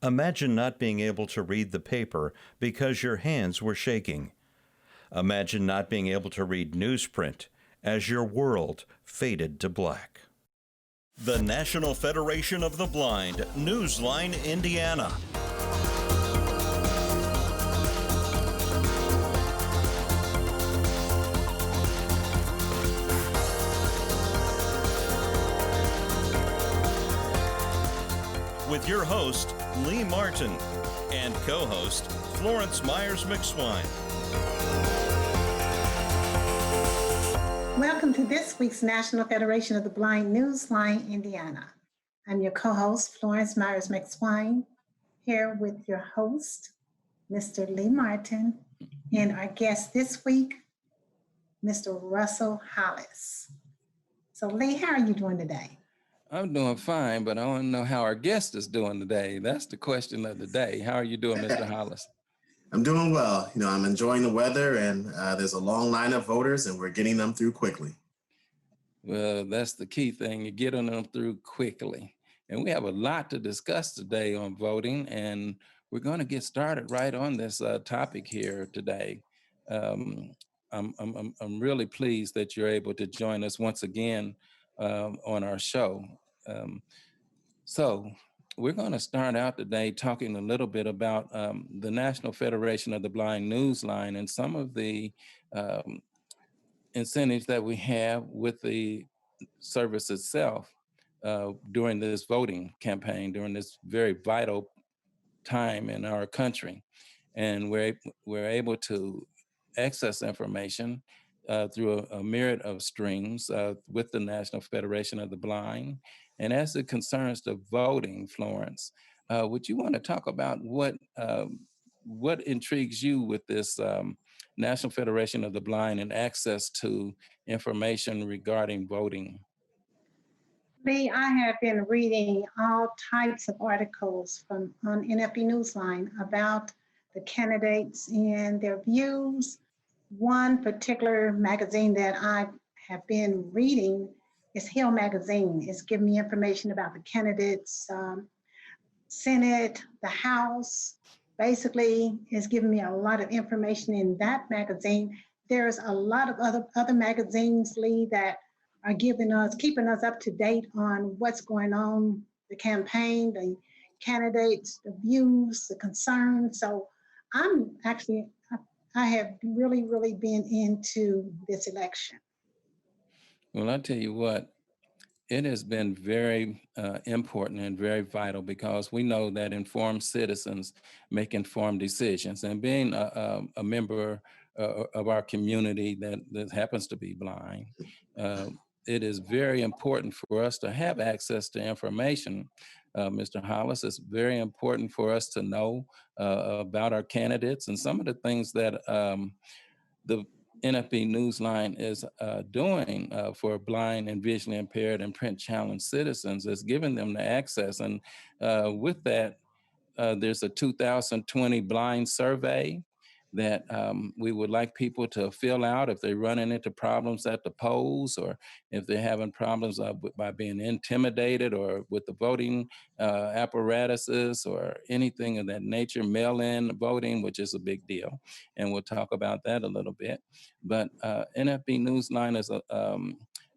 Imagine not being able to read the paper because your hands were shaking. Imagine not being able to read newsprint as your world faded to black. The National Federation of the Blind, Newsline, Indiana. With your host, Lee Martin, and co-host, Florence Myers-McSwine. Welcome to this week's National Federation of the Blind Newsline, Indiana. I'm your co-host, Florence Myers-McSwine, here with your host, Mr. Lee Martin, and our guest this week, Mr. Russell Hollis. So Lee, how are you doing today? I'm doing fine, but I want to know how our guest is doing today. That's the question of the day. How are you doing, Mr. Hollis? I'm doing well. I'm enjoying the weather, and there's a long line of voters, and we're getting them through quickly. Well, that's the key thing. You're getting them through quickly. And we have a lot to discuss today on voting, and we're going to get started right on this topic here today. I'm really pleased that you're able to join us once again on our show. So we're going to start out today talking a little bit about the National Federation of the Blind Newsline and some of the incentives that we have with the service itself during this voting campaign, during this very vital time in our country. And we're able to access information through a myriad of streams with the National Federation of the Blind. And as it concerns the voting, Florence, would you want to talk about what intrigues you with this National Federation of the Blind and access to information regarding voting? Lee, I have been reading all types of articles on NFB Newsline about the candidates and their views. One particular magazine that I have been reading is Hill Magazine. It's giving me information about the candidates, Senate, the House. Basically, it's giving me a lot of information in that magazine. There's a lot of other magazines, Lee, that are keeping us up to date on what's going on, the campaign, the candidates, the views, the concerns. So I have really, really been into this election. Well, I'll tell you what, it has been very important and very vital because we know that informed citizens make informed decisions. And being a member of our community that happens to be blind, it is very important for us to have access to information. Mr. Hollis, it's very important for us to know about our candidates and some of the things that the NFB Newsline is doing for blind and visually impaired and print challenged citizens is giving them the access. And with that, there's a 2020 blind survey that we would like people to fill out if they're running into problems at the polls, or if they're having problems by being intimidated or with the voting apparatuses or anything of that nature, mail-in voting, which is a big deal. And we'll talk about that a little bit. But NFB Newsline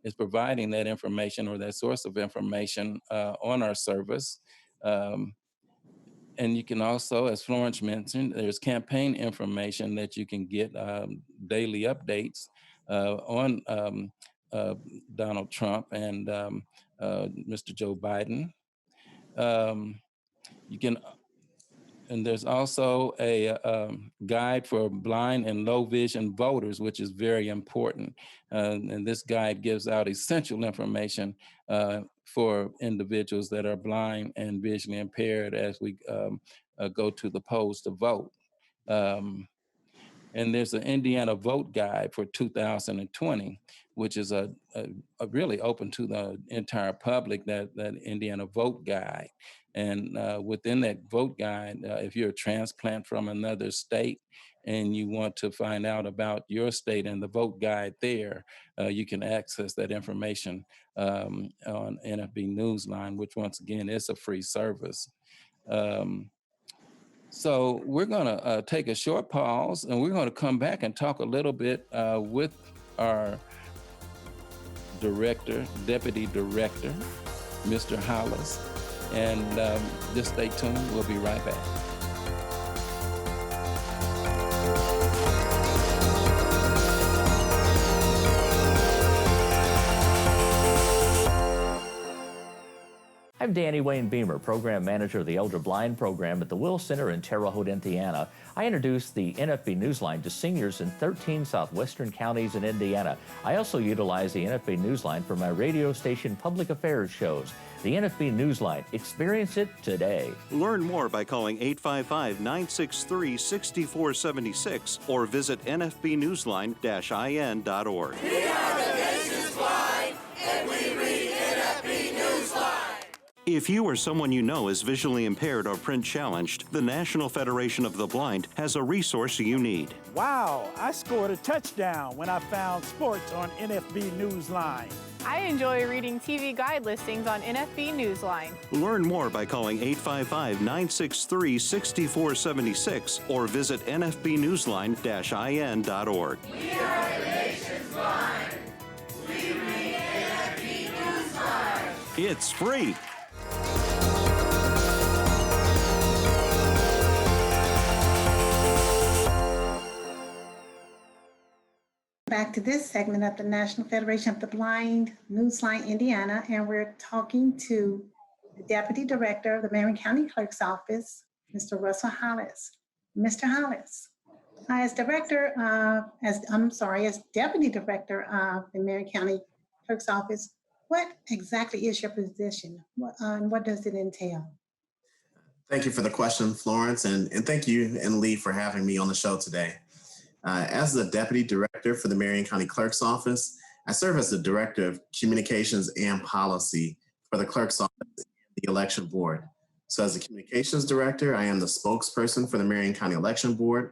is providing that information or that source of information on our service. And you can also, as Florence mentioned, there's campaign information that you can get daily updates on Donald Trump and Mr. Joe Biden. And there's also a guide for blind and low vision voters, which is very important. And this guide gives out essential information for individuals that are blind and visually impaired as we go to the polls to vote. And there's an Indiana Vote Guide for 2020, which is a really open to the entire public, that Indiana Vote Guide. And within that vote guide, if you're a transplant from another state and you want to find out about your state and the vote guide there, you can access that information on NFB Newsline, which once again is a free service. So we're going to take a short pause, and we're going to come back and talk a little bit with our director, deputy director, Mr. Hollis. And just stay tuned. We'll be right back. I'm Danny Wayne Beamer, Program Manager of the Elder Blind Program at the Will Center in Terre Haute, Indiana. I introduced the NFB Newsline to seniors in 13 southwestern counties in Indiana. I also utilize the NFB Newsline for my radio station public affairs shows. The NFB Newsline, experience it today. Learn more by calling 855-963-6476 or visit nfbnewsline-in.org. We are the nation's blind, and we read NFB Newsline. If you or someone you know is visually impaired or print challenged, the National Federation of the Blind has a resource you need. Wow, I scored a touchdown when I found sports on NFB Newsline. I enjoy reading TV guide listings on NFB Newsline. Learn more by calling 855-963-6476 or visit nfbnewsline-in.org. We are the nation's blind. We read NFB Newsline. It's free. Back to this segment of the National Federation of the Blind, Newsline, Indiana, and we're talking to the Deputy Director of the Marion County Clerk's Office, Mr. Russell Hollis. Mr. Hollis, as Deputy Director of the Marion County Clerk's Office, what exactly is your position, and what does it entail? Thank you for the question, Florence, and thank you and Lee for having me on the show today. As the Deputy Director for the Marion County Clerk's Office, I serve as the Director of Communications and Policy for the Clerk's Office and the Election Board. So as the Communications Director, I am the spokesperson for the Marion County Election Board.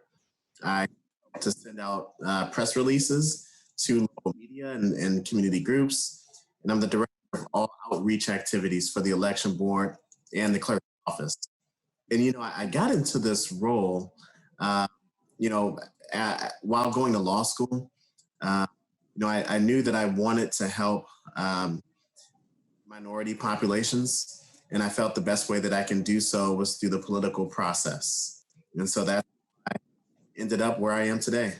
I help to send out press releases to local media and community groups, and I'm the Director of all outreach activities for the Election Board and the Clerk's Office. And, I got into this role, while going to law school. I knew that I wanted to help minority populations, and I felt the best way that I can do so was through the political process. And so that I ended up where I am today.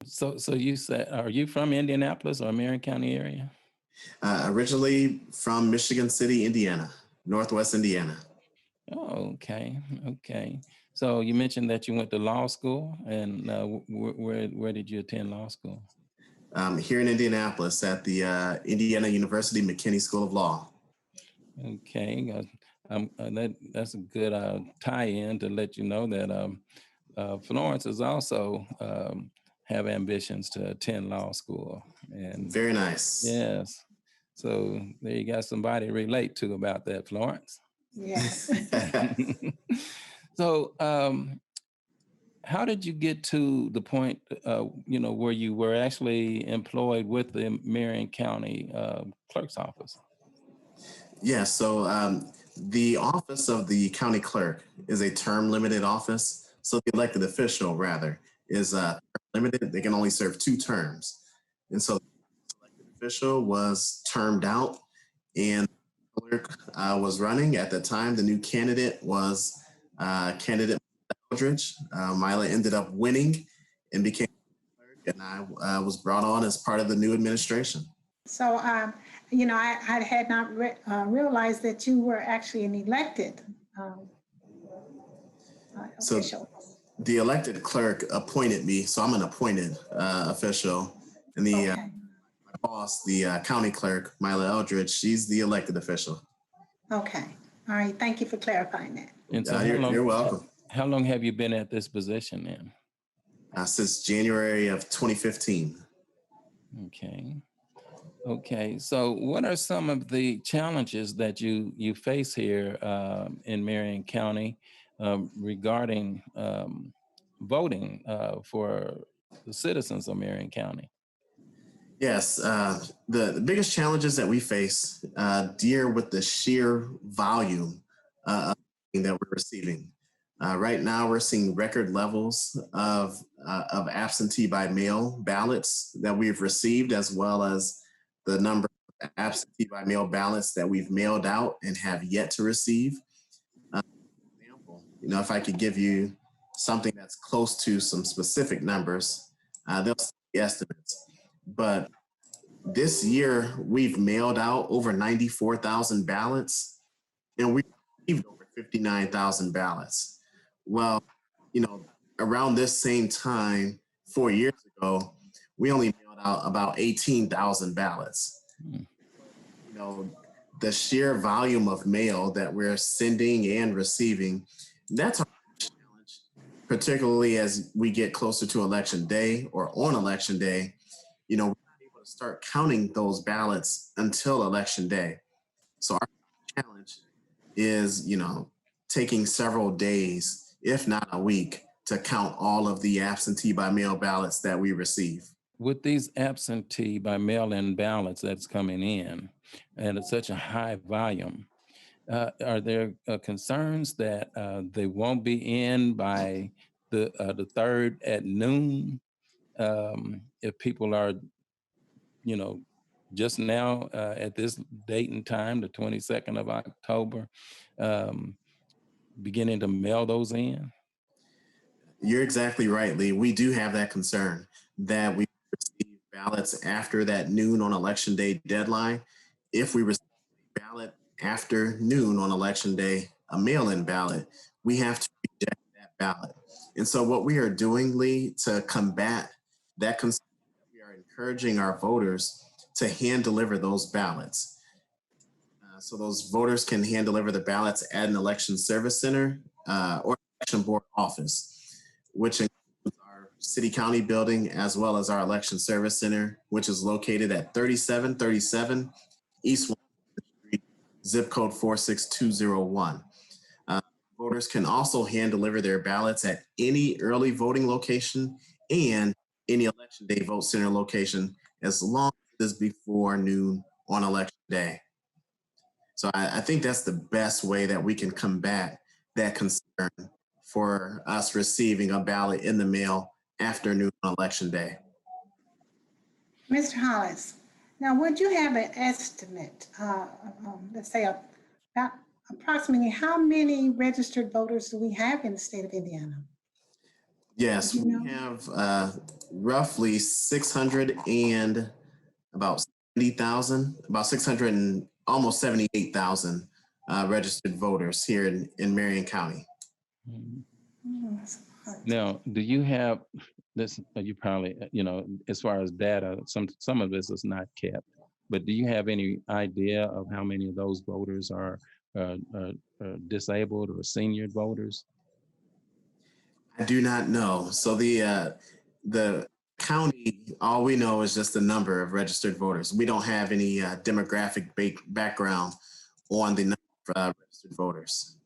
So you said, are you from Indianapolis or Marion County area? Originally from Michigan City, Indiana, Northwest Indiana. Oh, okay. So you mentioned that you went to law school, and where did you attend law school? Here in Indianapolis at the Indiana University McKinney School of Law. Okay, that's a good tie-in to let you know that Florence is also have ambitions to attend law school. And very nice. Yes. So there you got somebody to relate to about that, Florence. Yes. So, how did you get to the point, where you were actually employed with the Marion County Clerk's Office? Yeah, so the office of the county clerk is a term-limited office. So the elected official, rather, is limited. They can only serve 2 terms. And so the elected official was termed out, and the clerk was running. At the time, the new candidate was candidate Eldridge. Mila ended up winning and became clerk, and I was brought on as part of the new administration. So, I had not realized that you were actually an elected official. The elected clerk appointed me, so I'm an appointed official. And my boss, the county clerk, Mila Eldridge, she's the elected official. Okay. All right. Thank you for clarifying that. And so you're welcome. How long have you been at this position then? Since January of 2015. Okay. So what are some of the challenges that you face here in Marion County regarding voting for the citizens of Marion County? Yes, the biggest challenges that we face deal with the sheer volume that we're receiving. Right now, we're seeing record levels of absentee by mail ballots that we've received, as well as the number of absentee by mail ballots that we've mailed out and have yet to receive. Example, if I could give you something that's close to some specific numbers, they'll be estimates. But this year, we've mailed out over 94,000 ballots, and we received over 59,000 ballots. Well, around this same time, 4 years ago, we only mailed out about 18,000 ballots. The sheer volume of mail that we're sending and receiving, that's a challenge, particularly as we get closer to election day or on election day. We're not able to start counting those ballots until election day. So our challenge is, taking several days, if not a week, to count all of the absentee by mail ballots that we receive. With these absentee by mail-in ballots that's coming in at such a high volume, are there concerns that they won't be in by the 3rd at noon? If people are, just now at this date and time, the 22nd of October, beginning to mail those in? You're exactly right, Lee. We do have that concern that we receive ballots after that noon on election day deadline. If we receive a ballot after noon on election day, a mail-in ballot, we have to reject that ballot. And so what we are doing, Lee, to combat that concern, we are encouraging our voters to hand deliver those ballots. So those voters can hand deliver the ballots at an election service center or election board office, which includes our city county building, as well as our election service center, which is located at 3737 East 1 Street, zip code 46201. Voters can also hand deliver their ballots at any early voting location and any election day vote center location, as long as it is before noon on election day. So I think that's the best way that we can combat that concern for us receiving a ballot in the mail after noon on election day. Mr. Hollis, now would you have an estimate, let's say about approximately how many registered voters do we have in the state of Indiana? Yes, we have roughly 600 and about 70,000, about 600 and almost 78,000 registered voters here in Marion County. Now, do you have this? You probably, as far as data, some of this is not kept, but do you have any idea of how many of those voters are disabled or senior voters? I do not know. So the county, all we know is just the number of registered voters. We don't have any demographic background on the number of registered voters.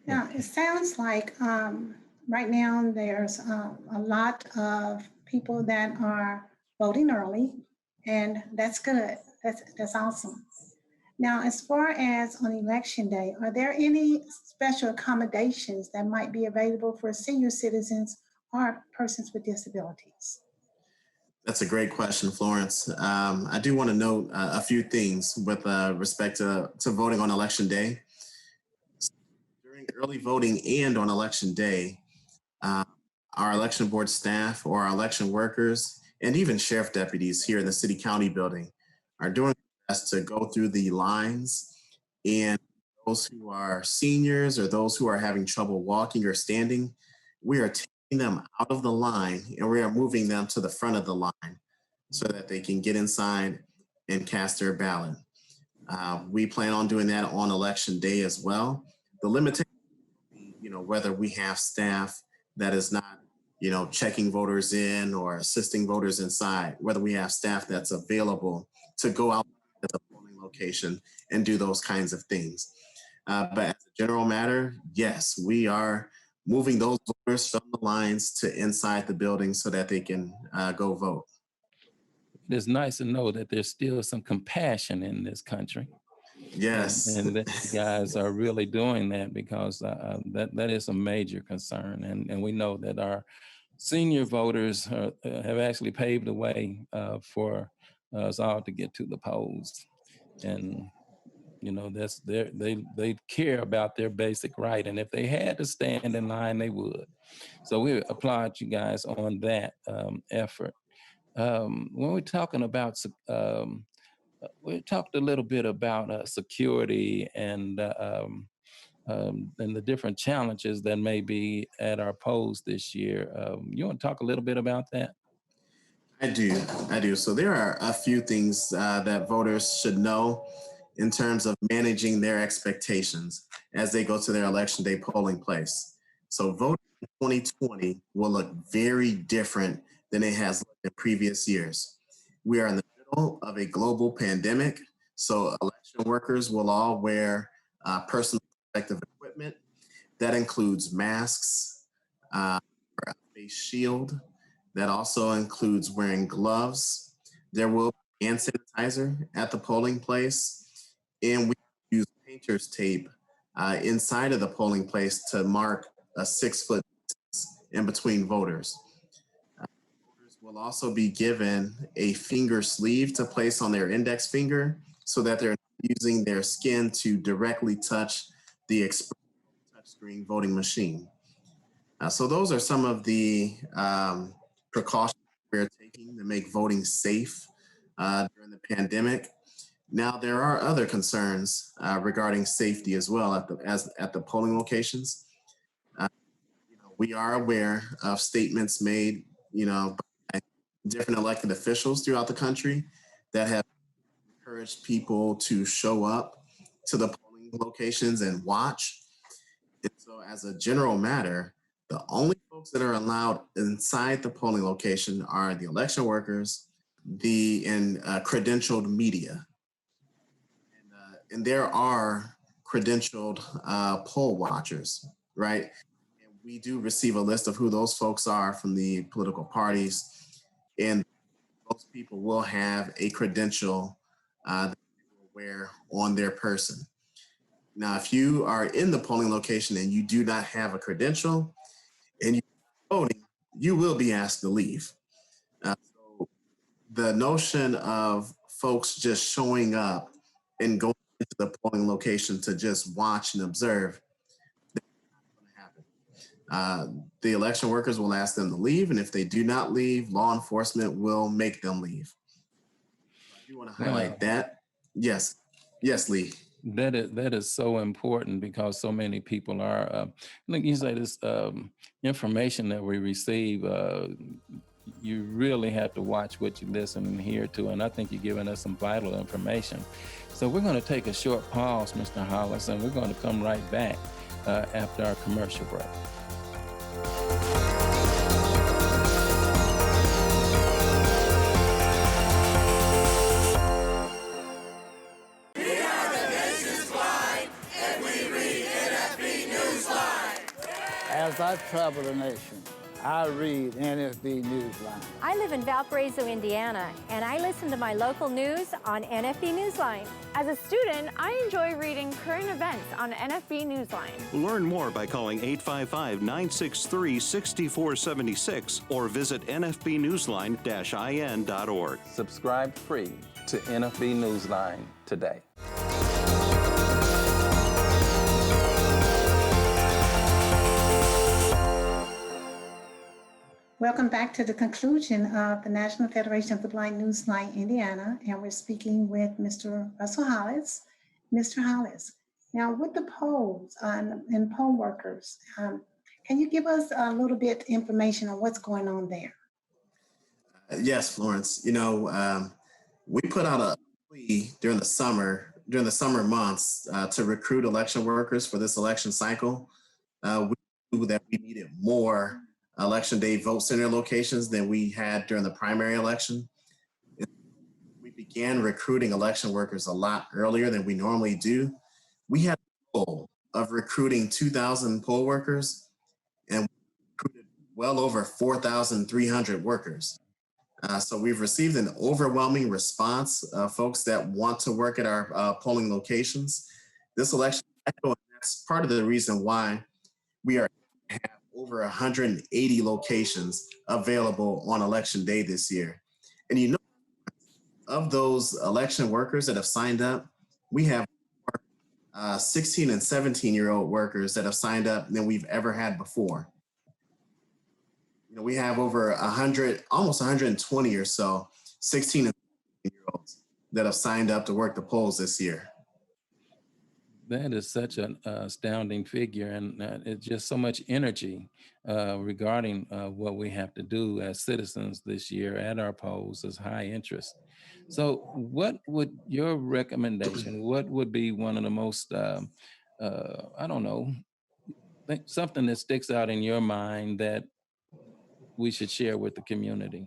Now, it sounds like right now there's a lot of people that are voting early, and that's good. That's awesome. Now, as far as on election day, are there any special accommodations that might be available for senior citizens or persons with disabilities? That's a great question, Florence. I do want to note a few things with respect to voting on election day. During early voting and on election day, our election board staff or our election workers and even sheriff deputies here in the city county building are doing their best to go through the lines, and those who are seniors or those who are having trouble walking or standing, we are taking them out of the line and we are moving them to the front of the line so that they can get inside and cast their ballot. We plan on doing that on election day as well. The limitation, whether we have staff that is not, checking voters in or assisting voters inside, whether we have staff that's available to go out to the polling location and do those kinds of things. But as a general matter, yes, we are moving those voters from the lines to inside the building so that they can go vote. It's nice to know that there's still some compassion in this country. Yes. And that you guys are really doing that, because that is a major concern. And we know that our senior voters have actually paved the way for us all to get to the polls. And that's they care about their basic right, and if they had to stand in line, they would. So we applaud you guys on that effort. When we're talking about we talked a little bit about security and the different challenges that may be at our polls this year. You want to talk a little bit about that? I do. I do. So there are a few things that voters should know in terms of managing their expectations as they go to their election day polling place. So voting in 2020 will look very different than it has looked in previous years. We are in the middle of a global pandemic, so election workers will all wear personal protective equipment. That includes masks, a face shield. That also includes wearing gloves. There will be hand sanitizer at the polling place, and we use painter's tape inside of the polling place to mark a 6-foot distance in between voters. Voters will also be given a finger sleeve to place on their index finger so that they're using their skin to directly touch the touchscreen voting machine. So those are some of the precautions we're taking to make voting safe during the pandemic. Now, there are other concerns regarding safety as well at the polling locations. We are aware of statements made, by different elected officials throughout the country that have encouraged people to show up to the polling locations and watch. And so, as a general matter, the only folks that are allowed inside the polling location are the election workers, and credentialed media. And there are credentialed poll watchers, right? And we do receive a list of who those folks are from the political parties. And those people will have a credential that they will wear on their person. Now, if you are in the polling location and you do not have a credential and you're voting, you will be asked to leave. So the notion of folks just showing up and going into the polling location to just watch and observe, that's not going to happen. The election workers will ask them to leave, and if they do not leave, law enforcement will make them leave. I do want to highlight that. Yes, Lee. That is so important, because so many people are, like you say, this information that we receive, you really have to watch what you listen and hear to. And I think you're giving us some vital information. So we're going to take a short pause, Mr. Hollis, and we're going to come right back after our commercial break. As I travel the nation, I read NFB Newsline. I live in Valparaiso, Indiana, and I listen to my local news on NFB Newsline. As a student, I enjoy reading current events on NFB Newsline. Learn more by calling 855-963-6476 or visit nfbnewsline-in.org. Subscribe free to NFB Newsline today. Welcome back to the conclusion of the National Federation of the Blind Newsline Indiana, and we're speaking with Mr. Russell Hollis. Mr. Hollis, now with the polls and poll workers, can you give us a little bit information on what's going on there? Yes, Florence. We put out a plea during the summer months to recruit election workers for this election cycle. We knew that we needed more election day vote center locations than we had during the primary election. We began recruiting election workers a lot earlier than we normally do. We had a goal of recruiting 2,000 poll workers, and we recruited well over 4,300 workers. So we've received an overwhelming response of folks that want to work at our polling locations. This election, that's part of the reason why we have over 180 locations available on election day this year. And you know, of those election workers that have signed up, we have 16 and 17-year-old workers that have signed up than we've ever had before. You know, we have over 100, almost 120 or so 16 and 17-year-olds that have signed up to work the polls this year. That is such an astounding figure, and it's just so much energy regarding what we have to do as citizens this year at our polls is high interest. So what would your recommendation, what would be one of the most, I don't know, something that sticks out in your mind that we should share with the community?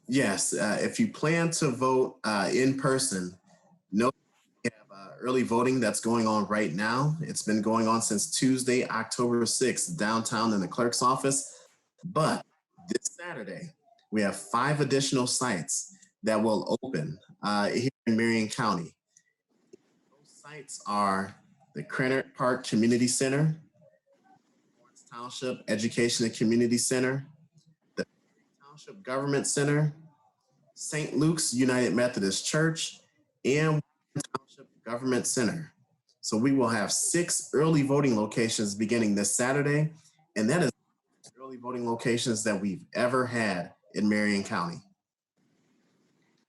Yes, if you plan to vote in person, know we have early voting that's going on right now. It's been going on since Tuesday, October 6th, downtown in the clerk's office. But this Saturday, we have 5 additional sites that will open here in Marion County. Those sites are the Crenard Park Community Center, Lawrence Township Education and Community Center, the Township Government Center, St. Luke's United Methodist Church, and Township Government Center. So we will have 6 early voting locations beginning this Saturday, and that is the early voting locations that we've ever had in Marion County.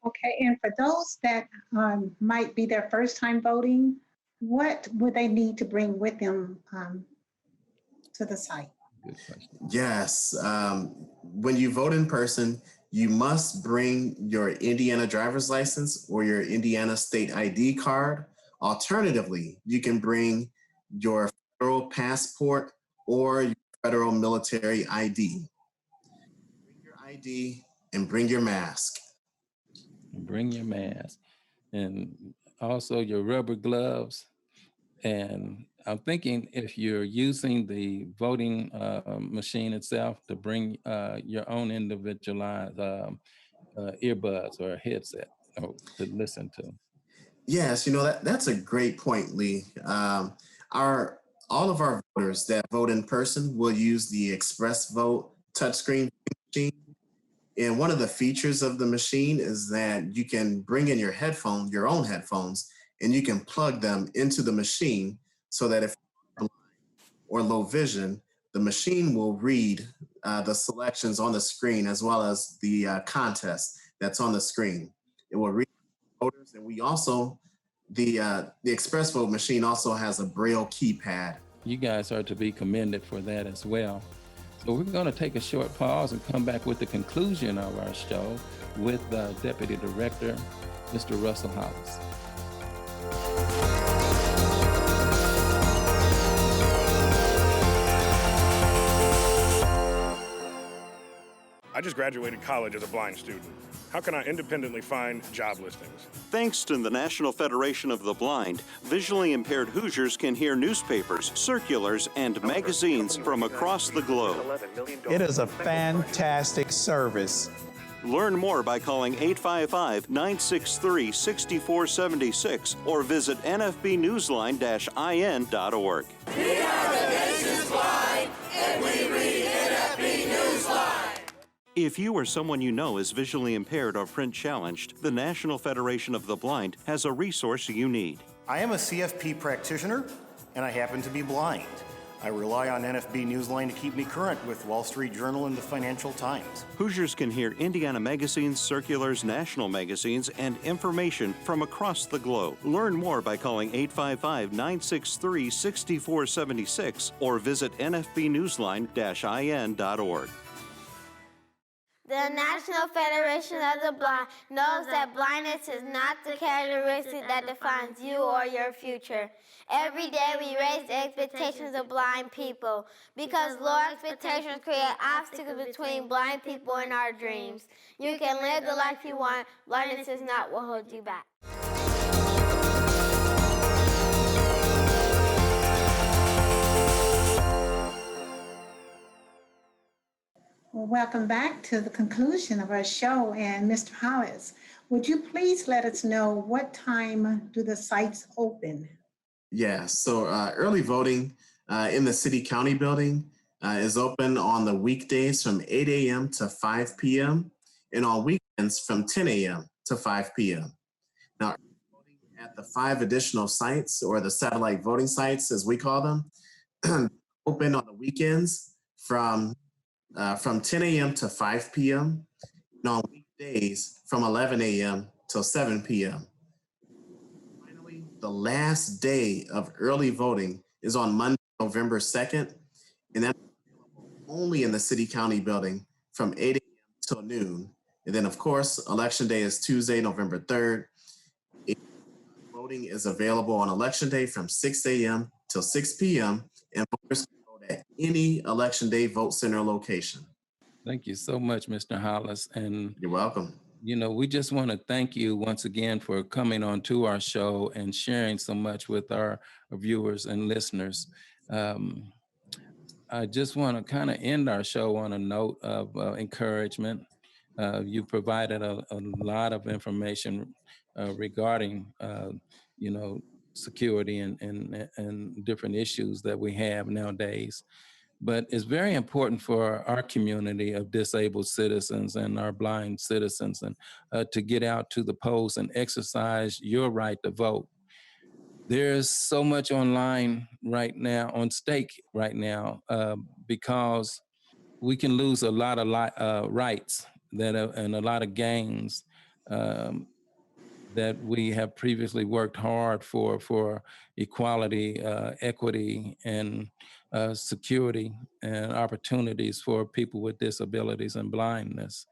Okay, and for those that might be their first time voting, what would they need to bring with them to the site? Good question. Yes, when you vote in person, you must bring your Indiana driver's license or your Indiana state ID card. Alternatively, you can bring your federal passport or your federal military ID. Bring your ID and bring your mask. Bring your mask and also your rubber gloves. And I'm thinking if you're using the voting machine itself, to bring your own individualized earbuds or a headset to listen to. Yes, you know, that's a great point, Lee. All of our voters that vote in person will use the Express Vote touchscreen machine. And one of the features of the machine is that you can bring in your own headphones, and you can plug them into the machine so that if you're blind or low vision, the machine will read the selections on the screen as well as the contest that's on the screen. It will read voters, and we also, the Express Vote machine also has a Braille keypad. You guys are to be commended for that as well. So we're going to take a short pause and come back with the conclusion of our show with Deputy Director, Mr. Russell Hollis. I just graduated college as a blind student. How can I independently find job listings? Thanks to the National Federation of the Blind, visually impaired Hoosiers can hear newspapers, circulars, and magazines from across the globe. It is a fantastic service. Learn more by calling 855-963-6476 or visit nfbnewsline-in.org. We are the nation's blind, and we read NFB Newsline. If you or someone you know is visually impaired or print challenged, the National Federation of the Blind has a resource you need. I am a CFP practitioner, and I happen to be blind. I rely on NFB Newsline to keep me current with Wall Street Journal and the Financial Times. Hoosiers can hear Indiana magazines, circulars, national magazines, and information from across the globe. Learn more by calling 855-963-6476 or visit nfbnewsline-in.org. The National Federation of the Blind knows that blindness is not the characteristic that defines you or your future. Every day we raise the expectations of blind people because low expectations create obstacles between blind people and our dreams. You can live the life you want. Blindness is not what holds you back. Well, welcome back to the conclusion of our show. And Mr. Hollis, would you please let us know what time do the sites open? Yeah, so early voting in the city county building is open on the weekdays from 8 a.m. to 5 p.m. and on weekends from 10 a.m. to 5 p.m. Now, voting at the 5 additional sites, or the satellite voting sites as we call them, open on the weekends from 10 a.m. to 5 p.m. and on weekdays from 11 a.m. till 7 p.m. Finally, the last day of early voting is on Monday, November 2nd, and that's only in the city county building from 8 a.m. till noon. And then, of course, election day is Tuesday, November 3rd. Voting is available on election day from 6 a.m. till 6 p.m. and voters can vote at any election day vote center location. Thank you so much, Mr. Hollis. And you're welcome. You know, we just want to thank you once again for coming on to our show and sharing so much with our viewers and listeners. I just want to kind of end our show on a note of encouragement. You provided a lot of information regarding, you know, security and different issues that we have nowadays. But it's very important for our community of disabled citizens and our blind citizens and to get out to the polls and exercise your right to vote. There's so much online right now, on stake right now, because we can lose a lot of rights and a lot of gains that we have previously worked hard for equality, equity, and security and opportunities for people with disabilities and blindness.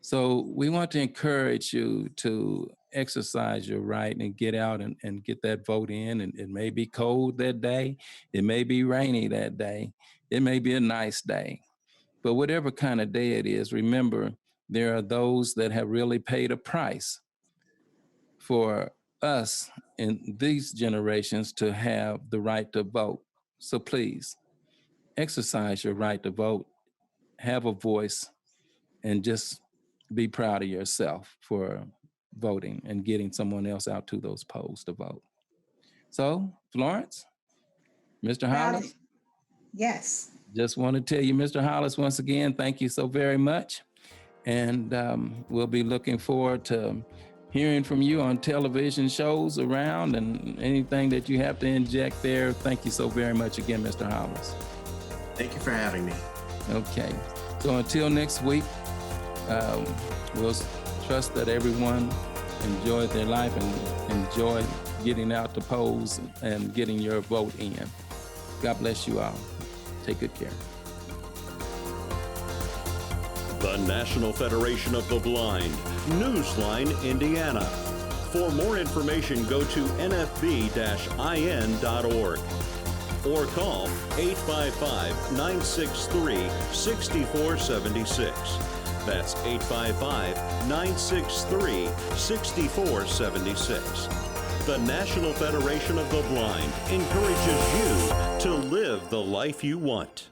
So we want to encourage you to exercise your right and get out and get that vote in. And it may be cold that day. It may be rainy that day. It may be a nice day. But whatever kind of day it is, remember, there are those that have really paid a price for us in these generations to have the right to vote. So please, exercise your right to vote, have a voice, and just be proud of yourself for voting and getting someone else out to those polls to vote. So, Florence, Mr. Hollis? Yes. Just want to tell you, Mr. Hollis, once again, thank you so very much. And we'll be looking forward to hearing from you on television shows around and anything that you have to inject there. Thank you so very much again, Mr. Hollis. Thank you for having me. Okay. So until next week, we'll trust that everyone enjoyed their life and enjoyed getting out to polls and getting your vote in. God bless you all. Take good care. The National Federation of the Blind, Newsline, Indiana. For more information, go to nfb-in.org or call 855-963-6476. That's 855-963-6476. The National Federation of the Blind encourages you to live the life you want.